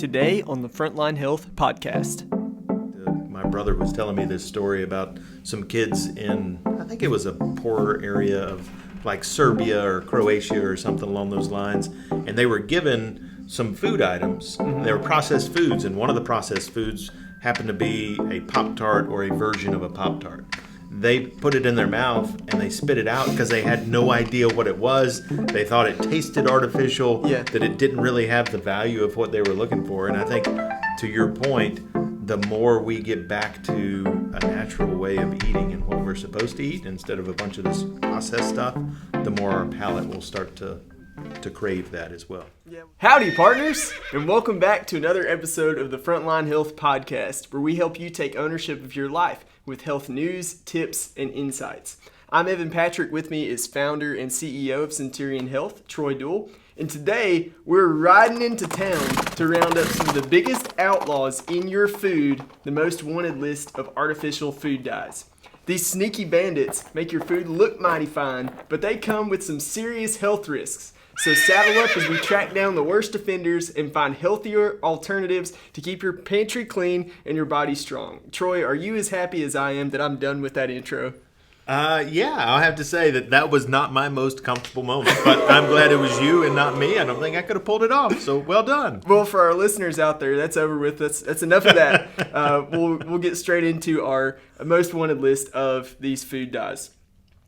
Today on the Frontline Health podcast. My brother was telling me this story about some kids in, I think it was a poorer area of like Serbia or Croatia or something along those lines, and they were given some food items. They were processed foods, and one of the processed foods happened to be a Pop-Tart or a version of a Pop-Tart. They put it in their mouth and they spit it out because they had no idea what it was. They thought it tasted artificial, that it didn't really have the value of what they were looking for. And I think, to your point, the more we get back to a natural way of eating and what we're supposed to eat instead of a bunch of this processed stuff, the more our palate will start to crave that as well. Howdy, partners, and welcome back to another episode of the Frontline Health podcast, where we help you take ownership of your life with health news, tips, and insights. I'm Evan Patrick. With me is founder and CEO of Centurion Health, Troy Duell. And today, we're riding into town to round up some of the biggest outlaws in your food, the most wanted list of artificial food dyes. These sneaky bandits make your food look mighty fine, but they come with some serious health risks. So saddle up as we track down the worst offenders and find healthier alternatives to keep your pantry clean and your body strong. Troy, are you as happy as I am that I'm done with that intro? Yeah, I'll have to say that was not my most comfortable moment, but I'm glad it was you and not me. I don't think I could have pulled it off, so well done. Well, for our listeners out there, that's over with. That's enough of that. We'll get straight into our most wanted list of these food dyes.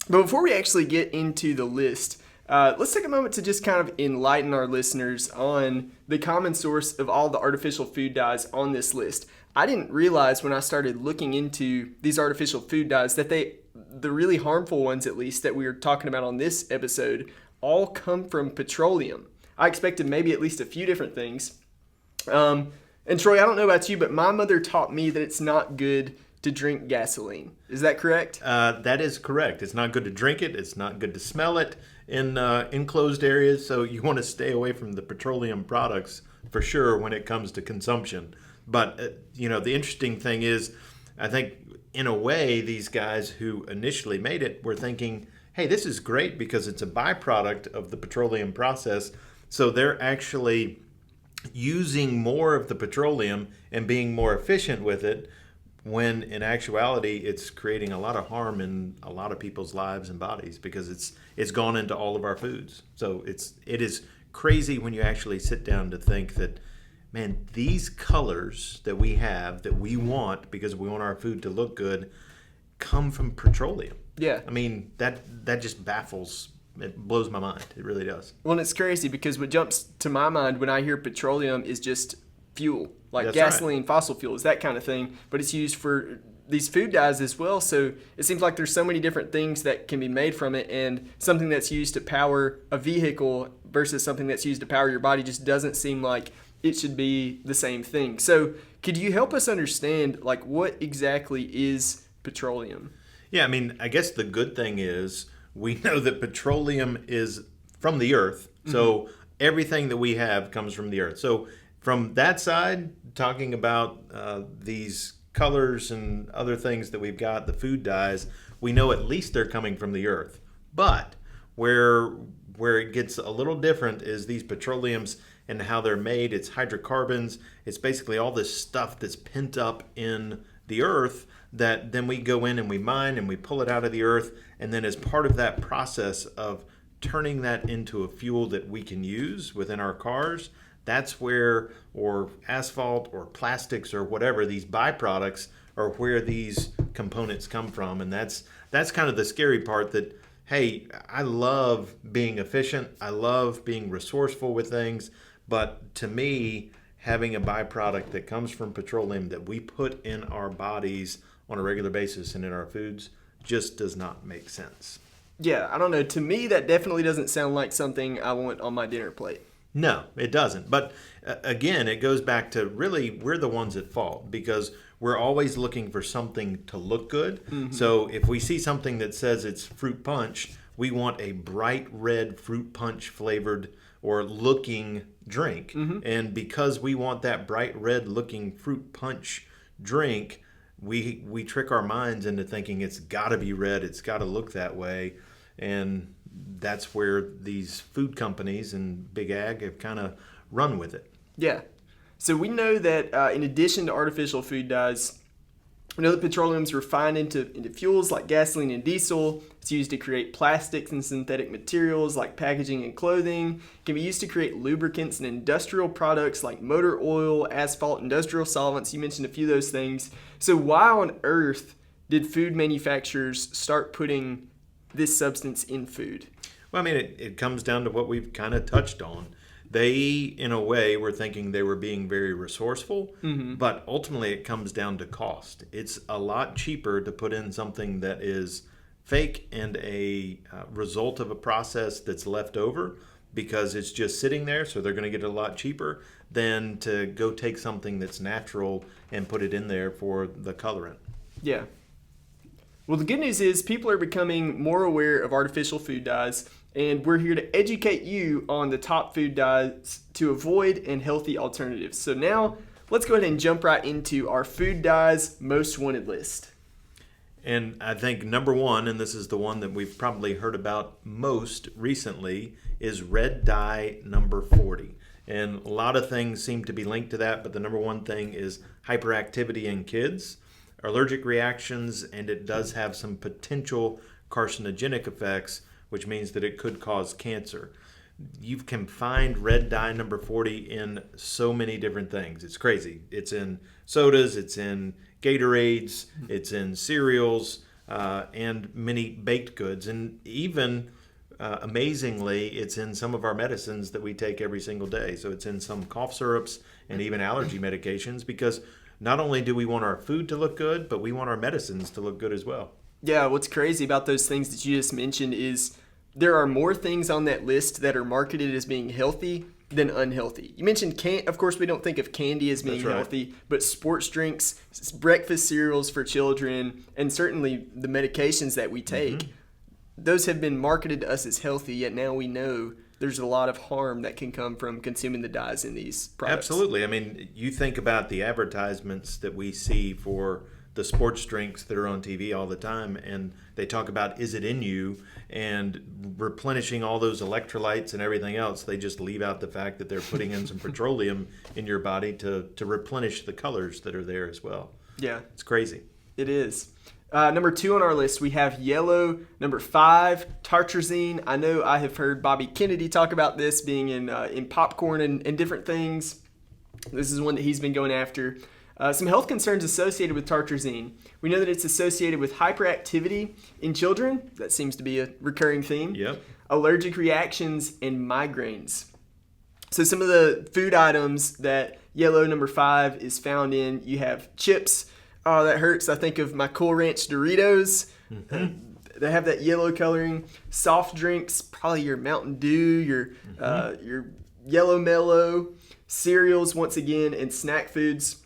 But before we actually get into the list, let's take a moment to just kind of enlighten our listeners on the common source of all the artificial food dyes on this list. I didn't realize when I started looking into these artificial food dyes that the really harmful ones, at least, that we were talking about on this episode, all come from petroleum. I expected maybe at least a few different things. And Troy, I don't know about you, but my mother taught me that it's not good to drink gasoline. Is that correct? That is correct. It's not good to drink it. It's not good to smell it in enclosed areas. So you want to stay away from the petroleum products for sure when it comes to consumption. But, the interesting thing is, I think in a way, these guys who initially made it were thinking, hey, this is great because it's a byproduct of the petroleum process. So they're actually using more of the petroleum and being more efficient with it, when in actuality it's creating a lot of harm in a lot of people's lives and bodies because it's gone into all of our foods. So it is crazy when you actually sit down to think that, man, these colors that we have that we want because we want our food to look good come from petroleum. Yeah. I mean, that just baffles. It blows my mind. It really does. Well, and it's crazy because what jumps to my mind when I hear petroleum is just fuel, like That's gasoline, right. Fossil fuels, that kind of thing. But it's used for these food dyes as well. So it seems like there's so many different things that can be made from it, and something that's used to power a vehicle versus something that's used to power your body just doesn't seem like it should be the same thing. So could you help us understand, like, what exactly is petroleum? Yeah, I mean, I guess the good thing is we know that petroleum is from the earth. So everything that we have comes from the earth. So from that side, talking about these colors and other things that we've got, the food dyes, we know at least they're coming from the earth. But where it gets a little different is these petroleums and how they're made. It's hydrocarbons. It's basically all this stuff that's pent up in the earth that then we go in and we mine and we pull it out of the earth. And then as part of that process of turning that into a fuel that we can use within our cars, that's where, or asphalt or plastics or whatever, these byproducts are where these components come from. And that's kind of the scary part, that, hey, I love being efficient. I love being resourceful with things. But to me, having a byproduct that comes from petroleum that we put in our bodies on a regular basis and in our foods just does not make sense. Yeah, I don't know. To me, that definitely doesn't sound like something I want on my dinner plate. No, it doesn't. But again, it goes back to really we're the ones at fault because we're always looking for something to look good. So if we see something that says it's fruit punch, we want a bright red fruit punch flavored or looking drink. And because we want that bright red looking fruit punch drink, we trick our minds into thinking it's got to be red, it's got to look that way. And that's where these food companies and big ag have kind of run with it. Yeah. So we know that in addition to artificial food dyes, we know that petroleum is refined into fuels like gasoline and diesel. It's used to create plastics and synthetic materials like packaging and clothing. It can be used to create lubricants and industrial products like motor oil, asphalt, industrial solvents. You mentioned a few of those things. So why on earth did food manufacturers start putting this substance in food? Well, I mean, it comes down to what we've kind of touched on. They, in a way, were thinking they were being very resourceful, but ultimately it comes down to cost. It's a lot cheaper to put in something that is fake and a result of a process that's left over because it's just sitting there, so they're going to get it a lot cheaper than to go take something that's natural and put it in there for the colorant. Yeah. Well, the good news is people are becoming more aware of artificial food dyes, and we're here to educate you on the top food dyes to avoid and healthy alternatives. So now, let's go ahead and jump right into our food dyes most wanted list. And I think number one, and this is the one that we've probably heard about most recently, is red dye number 40. And a lot of things seem to be linked to that, but the number one thing is hyperactivity in kids, allergic reactions, and it does have some potential carcinogenic effects, which means that it could cause cancer. You can find red dye number 40 in so many different things. It's crazy. It's in sodas, it's in Gatorades, it's in cereals, and many baked goods. And even, amazingly, it's in some of our medicines that we take every single day. So it's in some cough syrups and even allergy medications, because not only do we want our food to look good, but we want our medicines to look good as well. Yeah, what's crazy about those things that you just mentioned is there are more things on that list that are marketed as being healthy than unhealthy. You mentioned of course, we don't think of candy as being healthy, but sports drinks, breakfast cereals for children, and certainly the medications that we take, those have been marketed to us as healthy, yet now we know there's a lot of harm that can come from consuming the dyes in these products. Absolutely. I mean, you think about the advertisements that we see for the sports drinks that are on TV all the time, and they talk about, is it in you, and replenishing all those electrolytes and everything else. They just leave out the fact that they're putting in some petroleum in your body to replenish the colors that are there as well. Yeah. It's crazy. It is. Number 2 on our list, we have yellow. Number 5, tartrazine. I know I have heard Bobby Kennedy talk about this being in popcorn and different things. This is one that he's been going after. Some health concerns associated with tartrazine. We know that it's associated with hyperactivity in children. That seems to be a recurring theme. Yep. Allergic reactions and migraines. So some of the food items that yellow number 5 is found in, you have chips. Oh, that hurts. I think of my Cool Ranch Doritos. They have that yellow coloring. Soft drinks, probably your Mountain Dew, your Yellow Mellow. Cereals, once again, and snack foods.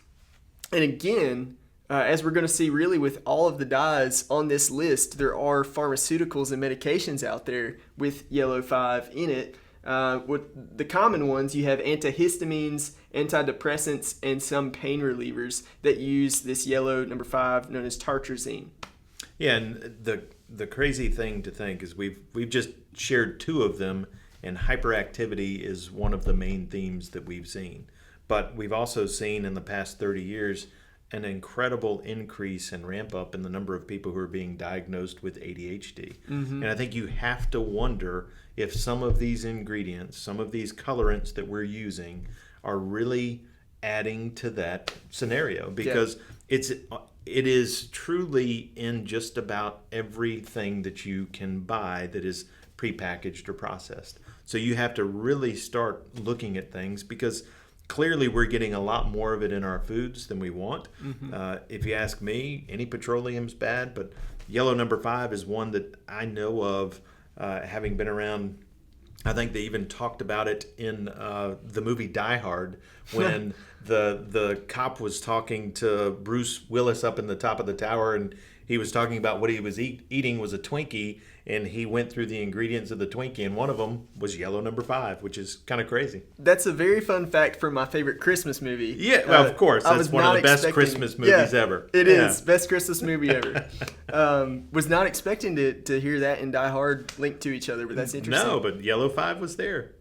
And again, as we're going to see really with all of the dyes on this list, there are pharmaceuticals and medications out there with yellow 5 in it. With the common ones, you have antihistamines, antidepressants, and some pain relievers that use this yellow number 5 known as tartrazine. Yeah, and the crazy thing to think is we've just shared 2 of them, and hyperactivity is one of the main themes that we've seen. But we've also seen in the past 30 years an incredible increase and ramp up in the number of people who are being diagnosed with ADHD. And I think you have to wonder if some of these ingredients, some of these colorants that we're using are really adding to that scenario, because it is truly in just about everything that you can buy that is prepackaged or processed. So you have to really start looking at things, because clearly we're getting a lot more of it in our foods than we want. If you ask me, any petroleum's bad, but yellow number 5 is one that I know of, having been around. I think they even talked about it in the movie Die Hard when the cop was talking to Bruce Willis up in the top of the tower, and he was talking about what he was eating was a Twinkie, and he went through the ingredients of the Twinkie, and one of them was yellow number 5, which is kind of crazy. That's a very fun fact from my favorite Christmas movie. Yeah, well, of course. That's one of the best Christmas movies ever. It is. Best Christmas movie ever. Was not expecting to hear that and Die Hard linked to each other, but that's interesting. No, but yellow 5 was there.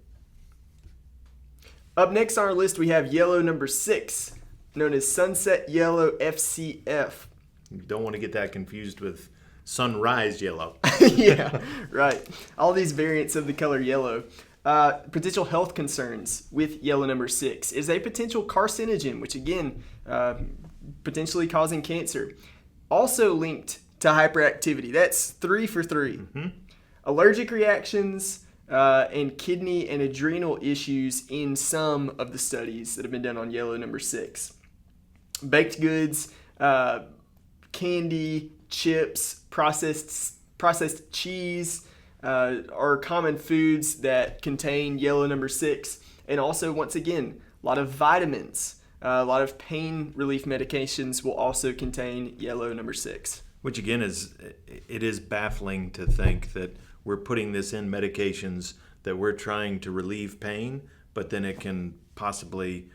Up next on our list, we have yellow number 6, known as Sunset Yellow FCF. You don't want to get that confused with sunrise yellow. Yeah, right. All these variants of the color yellow. Potential health concerns with yellow number 6 is a potential carcinogen, which again, potentially causing cancer. Also linked to hyperactivity. That's 3 for 3. Mm-hmm. Allergic reactions and kidney and adrenal issues in some of the studies that have been done on yellow number 6. Baked goods, candy, chips, processed cheese are common foods that contain yellow number 6. And also, once again, a lot of vitamins, a lot of pain relief medications will also contain yellow number 6. Which again is baffling to think that we're putting this in medications that we're trying to relieve pain, but then it can possibly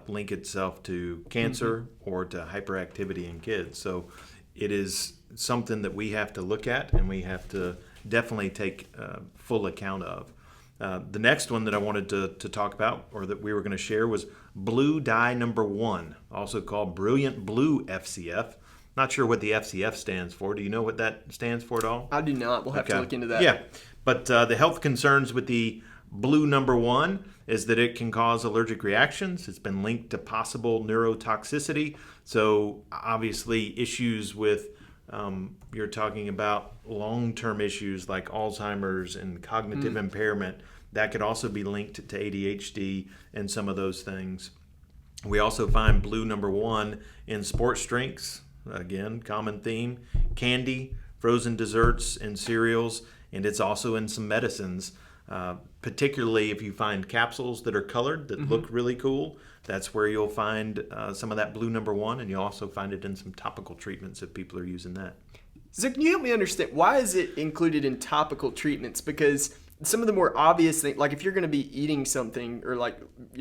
link itself to cancer or to hyperactivity in kids. So it is something that we have to look at and we have to definitely take full account of. The next one that I wanted to talk about, or that we were going to share, was blue dye number 1, also called brilliant blue FCF. Not sure what the FCF stands for. Do you know what that stands for at all? I do not. We'll have to look into that. Yeah, but the health concerns with the blue number 1 is that it can cause allergic reactions. It's been linked to possible neurotoxicity. So obviously issues with, you're talking about long-term issues like Alzheimer's and cognitive impairment. That could also be linked to ADHD and some of those things. We also find blue number 1 in sports drinks. Again, common theme. Candy, frozen desserts, and cereals. And it's also in some medicines. Particularly if you find capsules that are colored that look really cool, that's where you'll find some of that blue number 1, and you'll also find it in some topical treatments if people are using that. So can you help me understand, why is it included in topical treatments? Because some of the more obvious things, like if you're going to be eating something or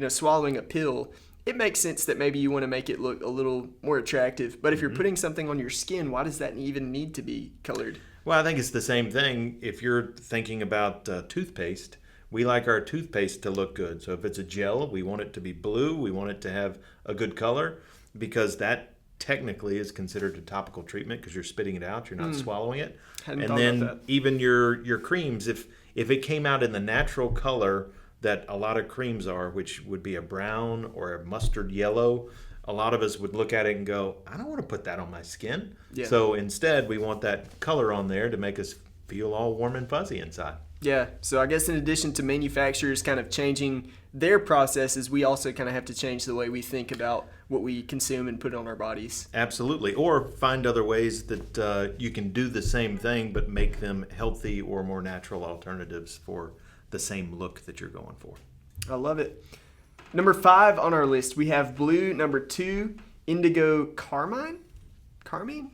swallowing a pill, it makes sense that maybe you want to make it look a little more attractive. But if you're putting something on your skin, why does that even need to be colored? Well, I think it's the same thing if you're thinking about toothpaste. We like our toothpaste to look good. So if it's a gel, we want it to be blue. We want it to have a good color, because that technically is considered a topical treatment because you're spitting it out. You're not swallowing it. Hadn't and thought then about that. even your creams, if it came out in the natural color that a lot of creams are, which would be a brown or a mustard yellow, a lot of us would look at it and go, I don't want to put that on my skin. Yeah. So instead, we want that color on there to make us feel all warm and fuzzy inside. Yeah, so I guess in addition to manufacturers kind of changing their processes, we also kind of have to change the way we think about what we consume and put on our bodies. Absolutely. Or find other ways that you can do the same thing but make them healthy or more natural alternatives for the same look that you're going for. I love it. Number 5 on our list, we have blue number 2, indigo carmine? Carmine?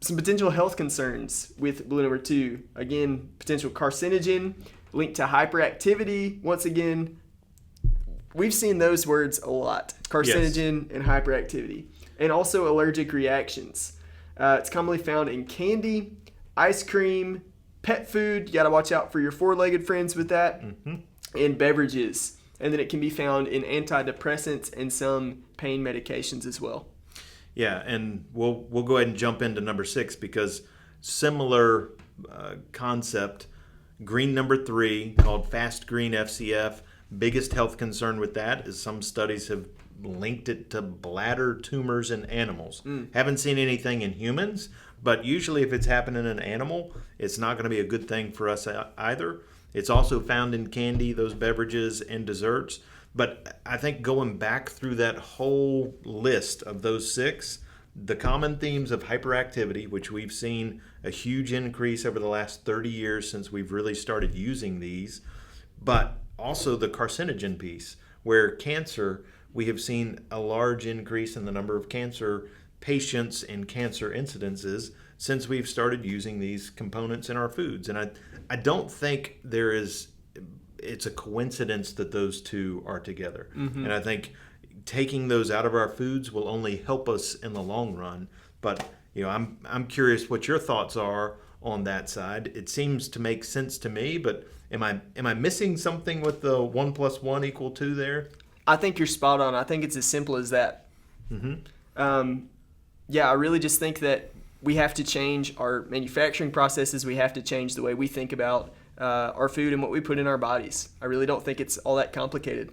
Some potential health concerns with blue number 2. Again, potential carcinogen, linked to hyperactivity. Once again, we've seen those words a lot. Carcinogen and hyperactivity. And also allergic reactions. It's commonly found in candy, ice cream, pet food. You got to watch out for your four-legged friends with that. And beverages. And then it can be found in antidepressants and some pain medications as well. Yeah, and we'll go ahead and jump into number 6 because similar concept, green number 3 called fast green FCF. Biggest health concern with that is some studies have linked it to bladder tumors in animals. Haven't seen anything in humans, but usually if it's happening in an animal, it's not going to be a good thing for us either. It's also found in candy, those beverages, and desserts. But I think going back through that whole list of those 6, the common themes of hyperactivity, which we've seen a huge increase over the last 30 years since we've really started using these, but also the carcinogen piece, where cancer, we have seen a large increase in the number of cancer patients and cancer incidences since we've started using these components in our foods. And I don't think it's a coincidence that those two are together. And I think taking those out of our foods will only help us in the long run. But I'm curious what your thoughts are on that side. It seems to make sense to me, but Am I missing something with the 1 + 1 = 2 there? I think you're spot on. I think it's as simple as that. Yeah, I really just think that we have to change our manufacturing processes. We have to change the way we think about our food and what we put in our bodies. I really don't think it's all that complicated.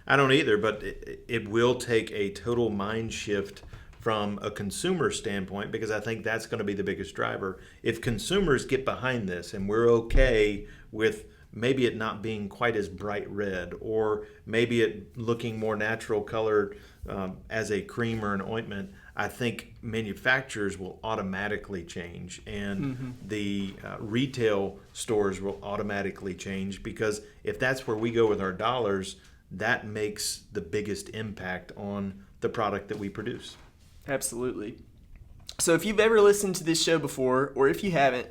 I don't either, but it will take a total mind shift from a consumer standpoint, because I think that's going to be the biggest driver. If consumers get behind this and we're okay with maybe it not being quite as bright red, or maybe it looking more natural colored as a cream or an ointment, I think manufacturers will automatically change, and the retail stores will automatically change, because if that's where we go with our dollars, that makes the biggest impact on the product that we produce. Absolutely. So if you've ever listened to this show before, or if you haven't,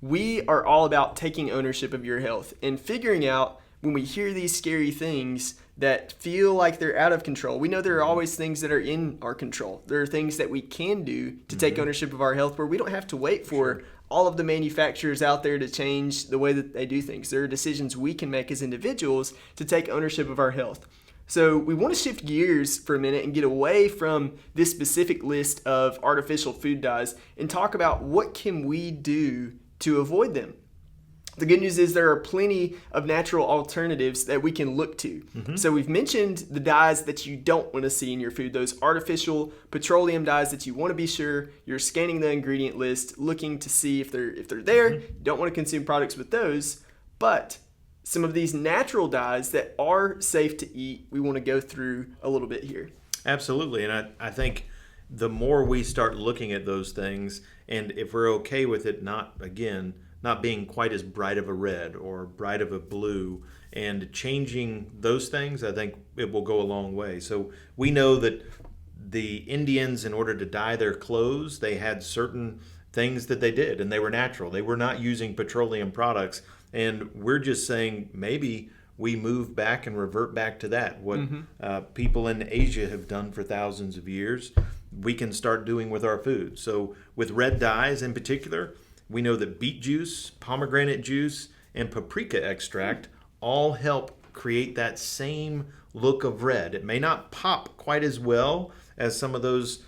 we are all about taking ownership of your health and figuring out when we hear these scary things that feel like they're out of control. We know there are always things that are in our control. There are things that we can do to take ownership of our health where we don't have to wait for all of the manufacturers out there to change the way that they do things. There are decisions we can make as individuals to take ownership of our health. So we want to shift gears for a minute and get away from this specific list of artificial food dyes and talk about what can we do to avoid them. The good news is there are plenty of natural alternatives that we can look to. So we've mentioned the dyes that you don't want to see in your food, those artificial petroleum dyes that you want to be sure you're scanning the ingredient list, looking to see if they're there. You don't want to consume products with those. But some of these natural dyes that are safe to eat, we want to go through a little bit here. Absolutely. And I think the more we start looking at those things, and if we're okay with it not being quite as bright of a red or bright of a blue, and changing those things, I think it will go a long way. So we know that the Indians, in order to dye their clothes, they had certain things that they did, and they were natural. They were not using petroleum products. And we're just saying maybe we move back and revert back to that. What people in Asia have done for thousands of years, we can start doing with our food. So with red dyes in particular, we know that beet juice, pomegranate juice, and paprika extract all help create that same look of red. It may not pop quite as well as some of those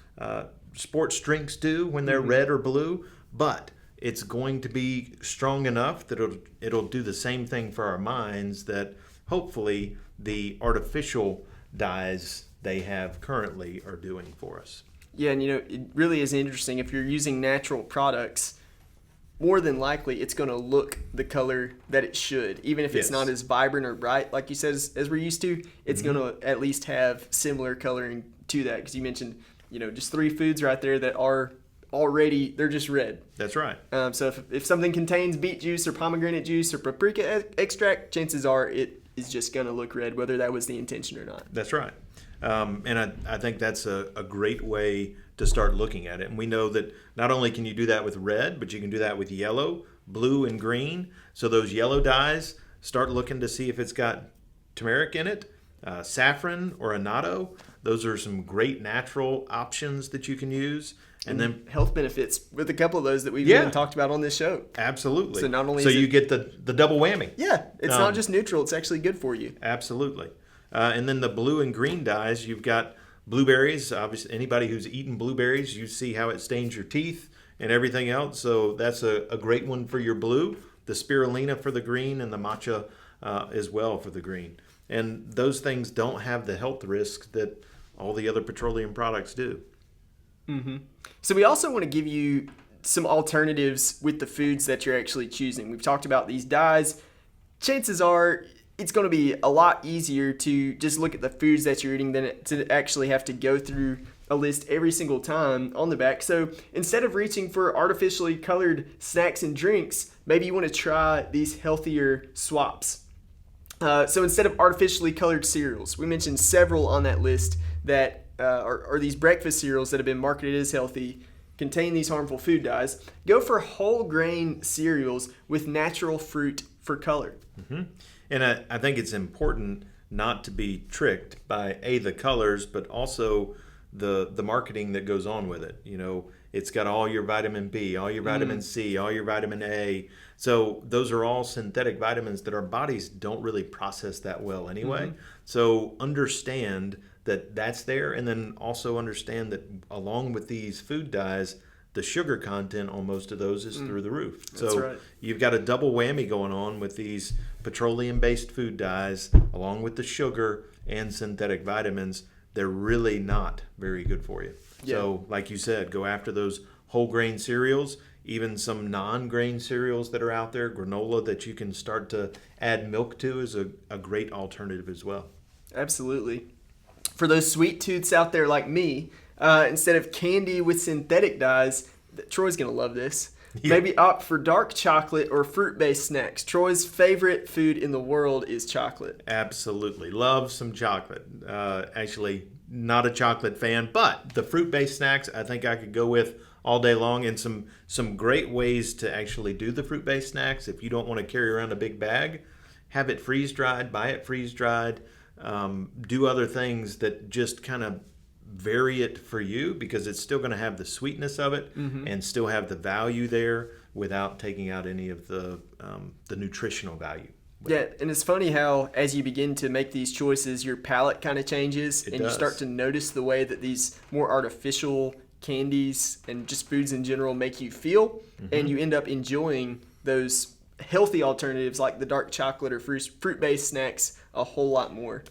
sports drinks do when they're red or blue, but it's going to be strong enough that it'll do the same thing for our minds that hopefully the artificial dyes they have currently are doing for us. Yeah, and it really is interesting. If you're using natural products, more than likely it's going to look the color that it should. Even if it's not as vibrant or bright, like you said, as we're used to, it's going to at least have similar coloring to that. Because you mentioned, just 3 foods right there that are already, they're just red. That's right. So if something contains beet juice or pomegranate juice or paprika extract, chances are it is just going to look red, whether that was the intention or not. That's right. And I think that's a great way to start looking at it. And we know that not only can you do that with red, but you can do that with yellow, blue, and green. So those yellow dyes, start looking to see if it's got turmeric in it, saffron or annatto. Those are some great natural options that you can use. And then health benefits with a couple of those that we've even talked about on this show. Absolutely. So not only you get the double whammy. Yeah, it's not just neutral, it's actually good for you. Absolutely. And then the blue and green dyes, you've got blueberries. Obviously, anybody who's eaten blueberries, you see how it stains your teeth and everything else. So that's a great one for your blue. The spirulina for the green, and the matcha as well for the green. And those things don't have the health risks that all the other petroleum products do. So we also want to give you some alternatives with the foods that you're actually choosing. We've talked about these dyes. Chances are it's going to be a lot easier to just look at the foods that you're eating than to actually have to go through a list every single time on the back. So instead of reaching for artificially colored snacks and drinks, maybe you want to try these healthier swaps. So instead of artificially colored cereals, we mentioned several on that list that are these breakfast cereals that have been marketed as healthy, contain these harmful food dyes. Go for whole grain cereals with natural fruit for color. And I think it's important not to be tricked by the colors, but also the marketing that goes on with it. It's got all your vitamin B, all your vitamin C, all your vitamin A. So those are all synthetic vitamins that our bodies don't really process that well anyway. So understand that that's there, and then also understand that along with these food dyes, the sugar content on most of those is through the roof. So you've got a double whammy going on with these petroleum-based food dyes, along with the sugar and synthetic vitamins. They're really not very good for you. Yeah. So like you said, go after those whole grain cereals, even some non-grain cereals that are out there, granola that you can start to add milk to is a great alternative as well. Absolutely. For those sweet tooths out there like me, instead of candy with synthetic dyes, Troy's going to love this. Yeah. Maybe opt for dark chocolate or fruit-based snacks. Troy's favorite food in the world is chocolate. Absolutely. Love some chocolate. Actually, not a chocolate fan, but the fruit-based snacks I think I could go with all day long, and some great ways to actually do the fruit-based snacks. If you don't want to carry around a big bag, have it freeze-dried, buy it freeze-dried. Do other things that just kind of vary it for you, because it's still going to have the sweetness of it and still have the value there without taking out any of the nutritional value. Yeah, and it's funny how as you begin to make these choices, your palate kind of changes, and you start to notice the way that these more artificial candies and just foods in general make you feel, and you end up enjoying those healthy alternatives like the dark chocolate or fruit-based snacks a whole lot more.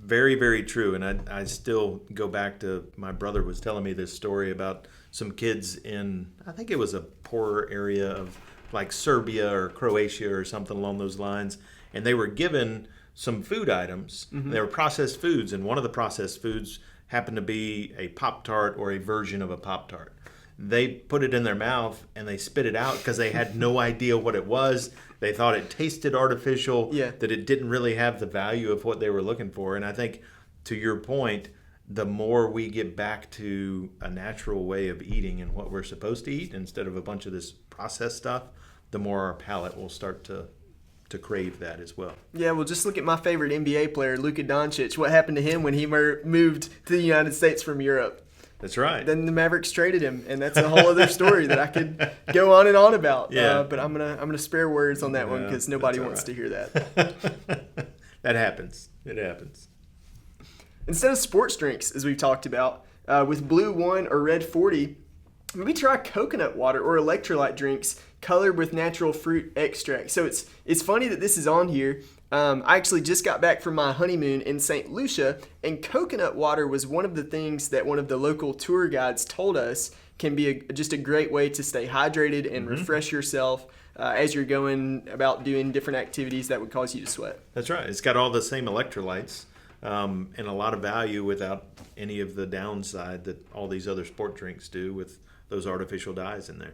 Very, very true. And I still go back to my brother was telling me this story about some kids in, I think it was a poorer area of like Serbia or Croatia or something along those lines. And they were given some food items. They were processed foods. And one of the processed foods happened to be a Pop-Tart or a version of a Pop-Tart. They put it in their mouth and they spit it out because they had no idea what it was. They thought it tasted artificial, that it didn't really have the value of what they were looking for. And I think, to your point, the more we get back to a natural way of eating and what we're supposed to eat instead of a bunch of this processed stuff, the more our palate will start to crave that as well. Yeah, well, just look at my favorite NBA player, Luka Doncic. What happened to him when he moved to the United States from Europe? That's right. Then the Mavericks traded him, and that's a whole other story that I could go on and on about. Yeah. But I'm gonna spare words on that one because nobody wants to hear that. That happens. It happens. Instead of sports drinks, as we've talked about, with Blue One or Red 40, maybe try coconut water or electrolyte drinks colored with natural fruit extract. So it's funny that this is on here. I actually just got back from my honeymoon in St. Lucia, and coconut water was one of the things that one of the local tour guides told us can be just a great way to stay hydrated and refresh yourself as you're going about doing different activities that would cause you to sweat. That's right. It's got all the same electrolytes and a lot of value without any of the downside that all these other sport drinks do with those artificial dyes in there.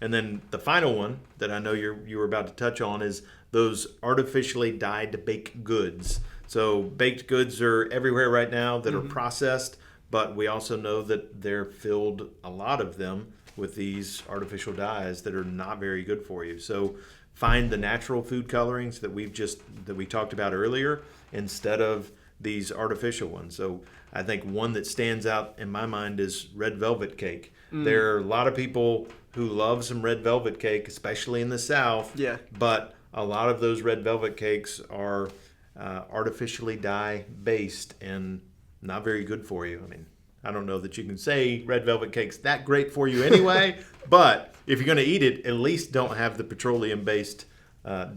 And then the final one that I know you were about to touch on is those artificially dyed baked goods. So baked goods are everywhere right now that are processed, but we also know that they're filled, a lot of them, with these artificial dyes that are not very good for you. So find the natural food colorings that we talked about earlier instead of these artificial ones. So I think one that stands out in my mind is red velvet cake. There are a lot of people who love some red velvet cake, especially in the South. Yeah. But a lot of those red velvet cakes are artificially dye based and not very good for you. I mean, I don't know that you can say red velvet cake's that great for you anyway, but if you're going to eat it, at least don't have the petroleum based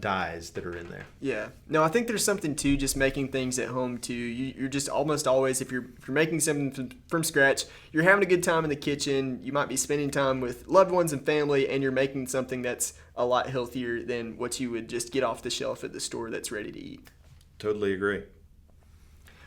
dyes that are in there. Yeah. No, I think there's something to just making things at home too. You're just almost always, if you're making something from scratch, you're having a good time in the kitchen. You might be spending time with loved ones and family, and you're making something that's a lot healthier than what you would just get off the shelf at the store that's ready to eat. Totally agree.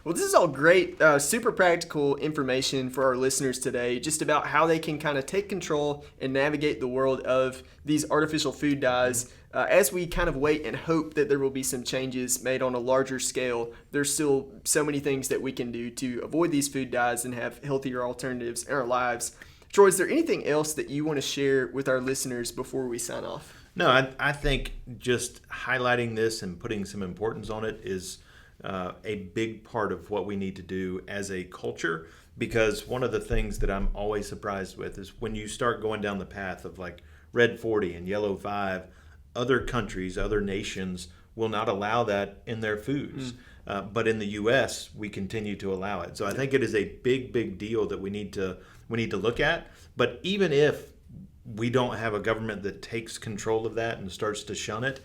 Well, this is all great, super practical information for our listeners today, just about how they can kind of take control and navigate the world of these artificial food dyes. As we kind of wait and hope that there will be some changes made on a larger scale, there's still so many things that we can do to avoid these food dyes and have healthier alternatives in our lives. Troy, is there anything else that you want to share with our listeners before we sign off? No, I think just highlighting this and putting some importance on it is a big part of what we need to do as a culture. Because one of the things that I'm always surprised with is when you start going down the path of like Red 40 and Yellow 5, other countries, other nations will not allow that in their foods. But in the U.S., we continue to allow it. So I think it is a big, big deal that we need to look at. But even if we don't have a government that takes control of that and starts to shun it,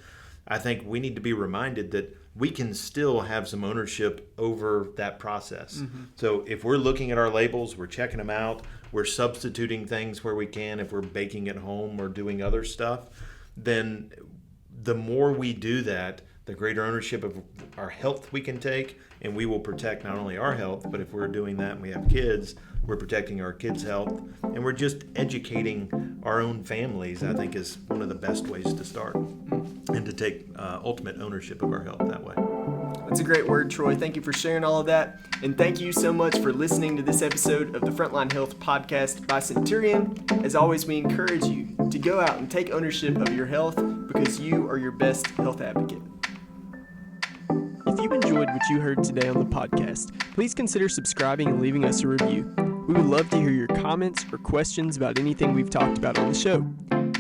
I think we need to be reminded that we can still have some ownership over that process. So if we're looking at our labels, we're checking them out, we're substituting things where we can, if we're baking at home or doing other stuff, then the more we do that, the greater ownership of our health we can take, and we will protect not only our health, but if we're doing that and we have kids, we're protecting our kids' health, and we're just educating our own families, I think is one of the best ways to start, and to take ultimate ownership of our health that way. That's a great word, Troy. Thank you for sharing all of that. And thank you so much for listening to this episode of the Frontline Health podcast by Centurion. As always, we encourage you to go out and take ownership of your health because you are your best health advocate. If you enjoyed what you heard today on the podcast, please consider subscribing and leaving us a review. We would love to hear your comments or questions about anything we've talked about on the show.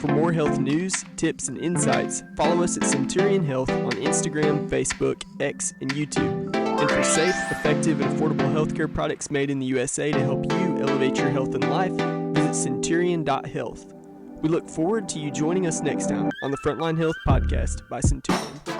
For more health news, tips, and insights, follow us at Centurion Health on Instagram, Facebook, X, and YouTube. And for safe, effective, and affordable healthcare products made in the USA to help you elevate your health and life, visit Centurion.health. We look forward to you joining us next time on the Frontline Health podcast by Centurion.